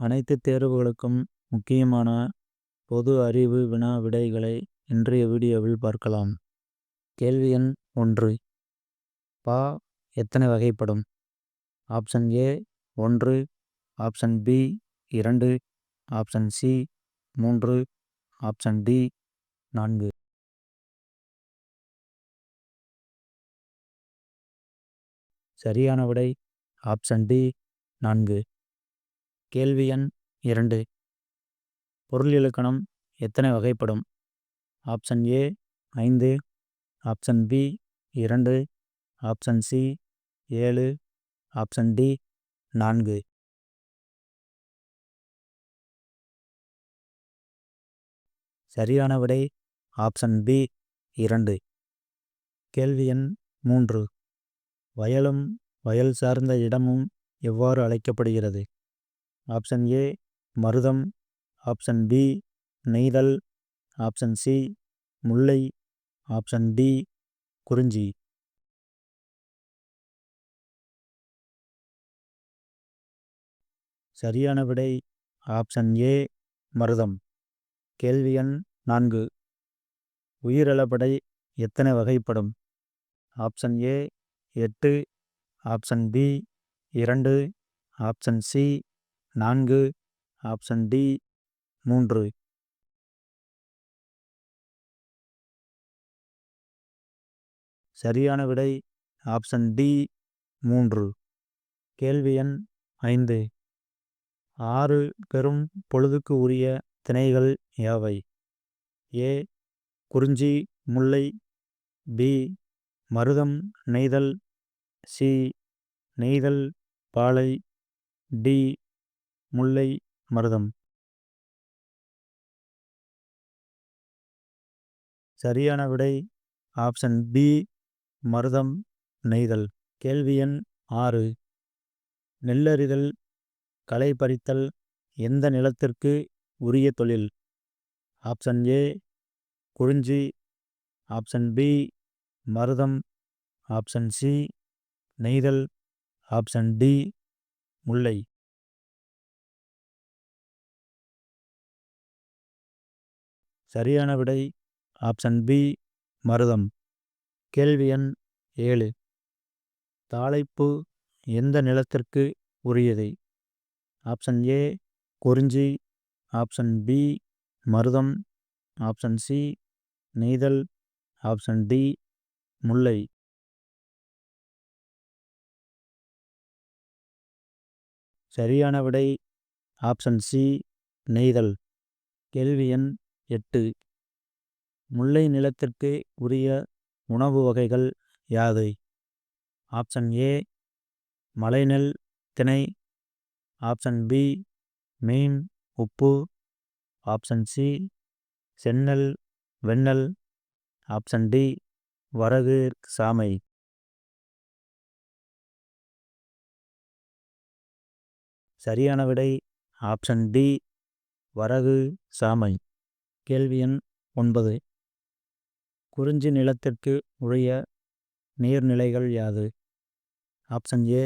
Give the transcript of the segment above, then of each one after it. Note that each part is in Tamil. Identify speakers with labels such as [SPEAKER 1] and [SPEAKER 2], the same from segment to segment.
[SPEAKER 1] அனைத்து தேர்வுகளுக்கும் முக்கியமான பொது அறிவு வினா விடைகளை இன்றைய வீடியோவில் பார்க்கலாம். கேள்வி எண் 1. பா எத்தனை வகைப்படும்? Option A 1, option B 2, option C 3, option D 4. சரியான விடை ஆப்ஷன் டி 4. கேள்வி எண் 2. பொருள் இலக்கணம் எத்தனை வகைப்படும்? Option A 5, option B 2, option C 7, option D 4. சரியான விடை ஆப்ஷன் பி 2. கேள்வி எண் 3. வயலும் வயல் சார்ந்த இடமும் எவ்வாறு அழைக்கப்படுகிறது? ஆப்ஷன் ஏ மருதம், ஆப்ஷன் பி நெய்தல், ஆப்ஷன் சி முல்லை, ஆப்ஷன் டி குறிஞ்சி. சரியான விடை ஆப்ஷன் ஏ மருதம். கேள்வி எண் 4. உயிரிழப்படை எத்தனை வகைப்படும்? Option A 8, option B 2, option C 4, option D 3. சரியான விடை ஆப்ஷன் டி 3. கேள்வி எண் 5. 6 பெரும் பொழுதுக்கு உரிய திணைகள் யாவை? ஏ குறிஞ்சி முல்லை, பி மருதம் நெய்தல், சி நெய்தல் பாலை, டி முல்லை மருதம். சரியான விடை ஆப்ஷன் பி மருதம் நெய்தல். கேள்வி எண் 6. நெல்லறிதல் களை பறித்தல் எந்த நிலத்திற்கு உரிய தொழில்? ஆப்ஷன் ஏ குறிஞ்சி, ஆப்ஷன் பி மருதம், ஆப்ஷன் சி நெய்தல், ஆப்ஷன் டி முல்லை. சரியான விடை ஆப்ஷன் பி மருதம். கேள்வி எண் 7. தாளைப்பு எந்த நிலத்திற்கு உரியது? ஆப்ஷன் ஏ குறிஞ்சி, ஆப்ஷன் பி மருதம், ஆப்ஷன் சி நெய்தல், ஆப்ஷன் டி முல்லை. சரியான விடை ஆப்ஷன் சி நெய்தல். கேள்வி எண் 8. முல்லை நிலத்திற்கு உரிய உணவு வகைகள் யாது? ஆப்ஷன் ஏ மலைநெல் திணை, ஆப்ஷன் பி மீன் உப்பு, ஆப்ஷன் சி செந்நெல் வெண்ணெல், ஆப்ஷன் டி வரகு சாமை. சரியான விடை ஆப்ஷன் டி வரகு சாமை. கேள்வி எண் 9. குறிஞ்சி நிலத்திற்கு உரிய நீர்நிலைகள் யாது? ஆப்ஷன் ஏ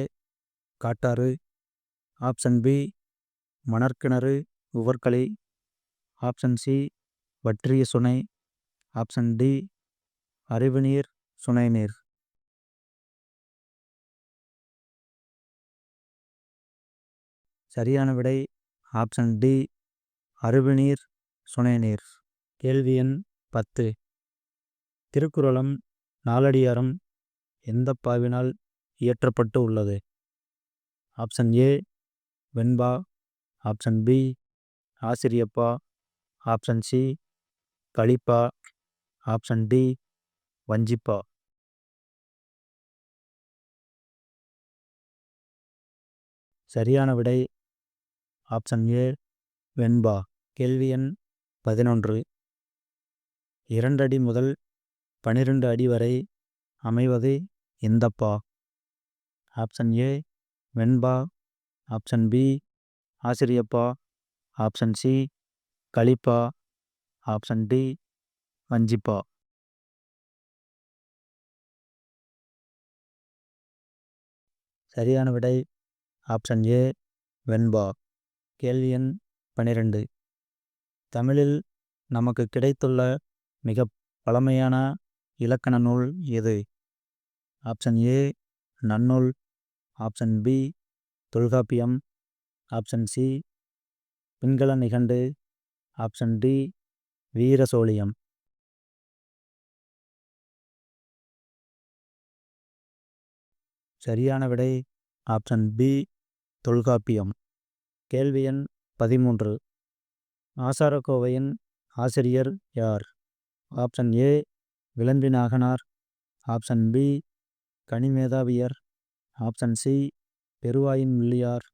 [SPEAKER 1] காட்டாறு, ஆப்ஷன் பி மணற்கிணறு உவர்கழி, ஆப்ஷன் சி வற்றிய சுனை, ஆப்ஷன் டி அருவிநீர் சுனைநீர். சரியான விடை ஆப்ஷன் டி அருவிநீர் சுனைநீர். கேள்வி எண் 10. திருக்குறளும் நாலடியாரும் எந்த பாவினால் இயற்றப்பட்டு உள்ளது? ஆப்ஷன் ஏ வெண்பா, ஆப்ஷன் பி ஆசிரியப்பா, ஆப்ஷன் சி கலிப்பா, ஆப்ஷன் டி வஞ்சிப்பா. சரியான விடை ஆப்ஷன் ஏ வெண்பா. கேள்வி எண் 11. 2 அடி முதல் 12 அடி வரை அமைவது எந்தப்பா? ஆப்ஷன் ஏ வெண்பா, ஆப்ஷன் பி ஆசிரியப்பா, ஆப்ஷன் சி கலிப்பா, ஆப்ஷன் டி வஞ்சிப்பா. சரியான விடை ஆப்ஷன் ஏ வெண்பா. கேள்வி எண் 12. தமிழில் நமக்கு கிடைத்துள்ள மிக பழமையான இலக்கண நூல் எது? Option A Nannool, option B Tolkappiyam, option C Pingala Nigandu, option D Veerasozhiyam. சரியான விடை ஆப்ஷன் பி தொல்காப்பியம். கேள்வி எண் 13. ஆசாரக்கோவையின் ஆசிரியர் யார்? Option A Vilambi Naganar, option B Kanimethaviyar, option C Peruvayin Mulliyar,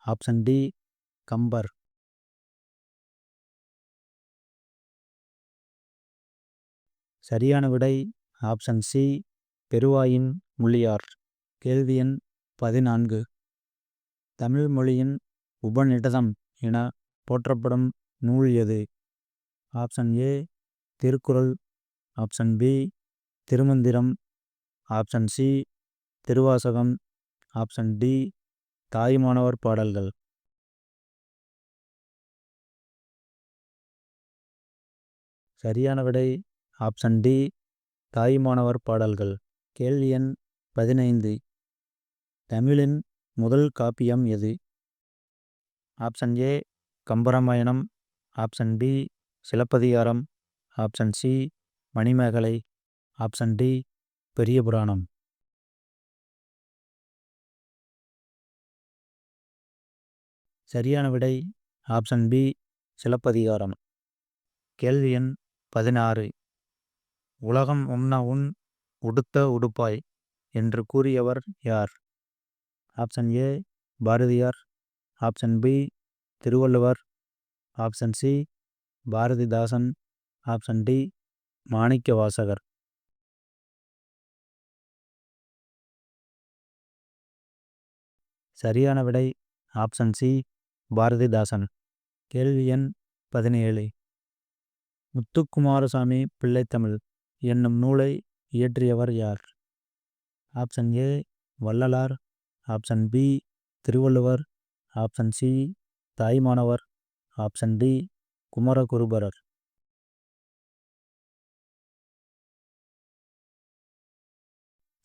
[SPEAKER 1] option D Kambar. சரியான விடை ஆப்ஷன் சி பெருவாயின் முள்ளியார். கேள்வி எண் 14. தமிழ் மொழியின் உபநிடதம் என போற்றப்படும் நூல் எது? Option A Thirukkural, option B Thirumanthiram, option C Thiruvasagam, option D Thayumanavar பாடல்கள். சரியான விடை ஆப்ஷன் டி தாயுமானவர் பாடல்கள். கேள்வி எண் 15. தமிழின் முதல் காப்பியம் எது? Option A Kambaramayanam, option B Silappathikaram, option C Manimekalai, option D Periya Puranam. சரியான விடை ஆப்ஷன் பி சிலப்பதிகாரம். கேள்வி எண் 16. உலகம் உண்ண உன் உடுத்த உடுப்பாய் என்று கூறியவர் யார்? Option A Bharathiyar, option B Thiruvalluvar, option C Bharathidasan, option D Manikkavasagar. சரியான விடை ஆப்ஷன் சி பாரதிதாசன். கேள்வி எண் 17. முத்துக்குமாரசாமி பிள்ளைத்தமிழ் என்னும் நூலை இயற்றியவர் யார்? Option A Vallalar, option B Thiruvalluvar, option C Thayumanavar, option D Kumaraguruparar.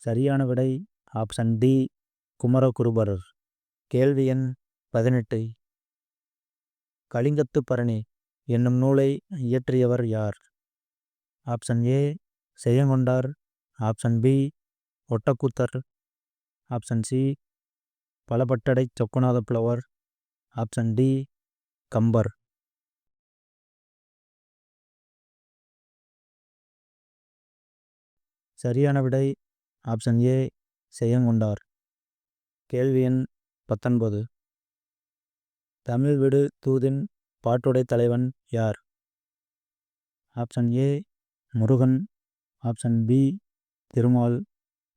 [SPEAKER 1] சரியான விடை ஆப்ஷன் டி குமரகுருபரர். கேள்வி எண் 18. கலிங்கத்து பரணி என்னும் நூலை இயற்றியவர் யார்? Option A Seyyangondar, option B Ottakoothar, option C Palapattadai Chokkanatha புலவர், ஆப்ஷன் டி கம்பர். சரியான விடை ஆப்ஷன் ஏ செய்யங்கொண்டார். கேள்வி எண் 19. தமிழ் விடு தூதின் பாட்டுடை தலைவன் யார்? Option A Murugan, option B Thirumal,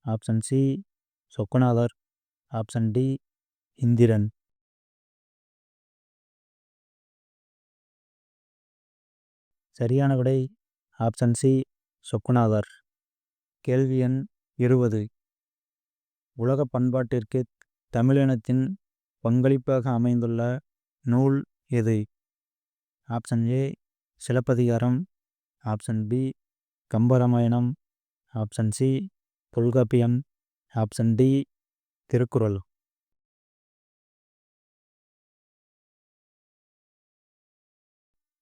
[SPEAKER 1] option C Chokkanathar, option D Indiran. சரியான விடை ஆப்ஷன் சி சொக்கநாதர். கேள்வி எண் 20. உலக பண்பாட்டிற்கு தமிழினத்தின் பங்களிப்பாக அமைந்துள்ள நூல் எது? Option A Silappathikaram, option B Kambaramayanam, option C Tholkappiyam, option D Thirukkural.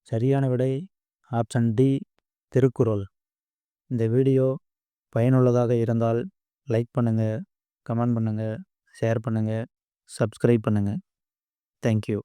[SPEAKER 1] சரியான விடை ஆப்ஷன் டி திருக்குறள். இந்த வீடியோ பயனுள்ளதாக இருந்தால் லைக் பண்ணுங்கள், கமெண்ட் பண்ணுங்கள், ஷேர் பண்ணுங்கள், சப்ஸ்கிரைப் பண்ணுங்கள். தேங்க்யூ.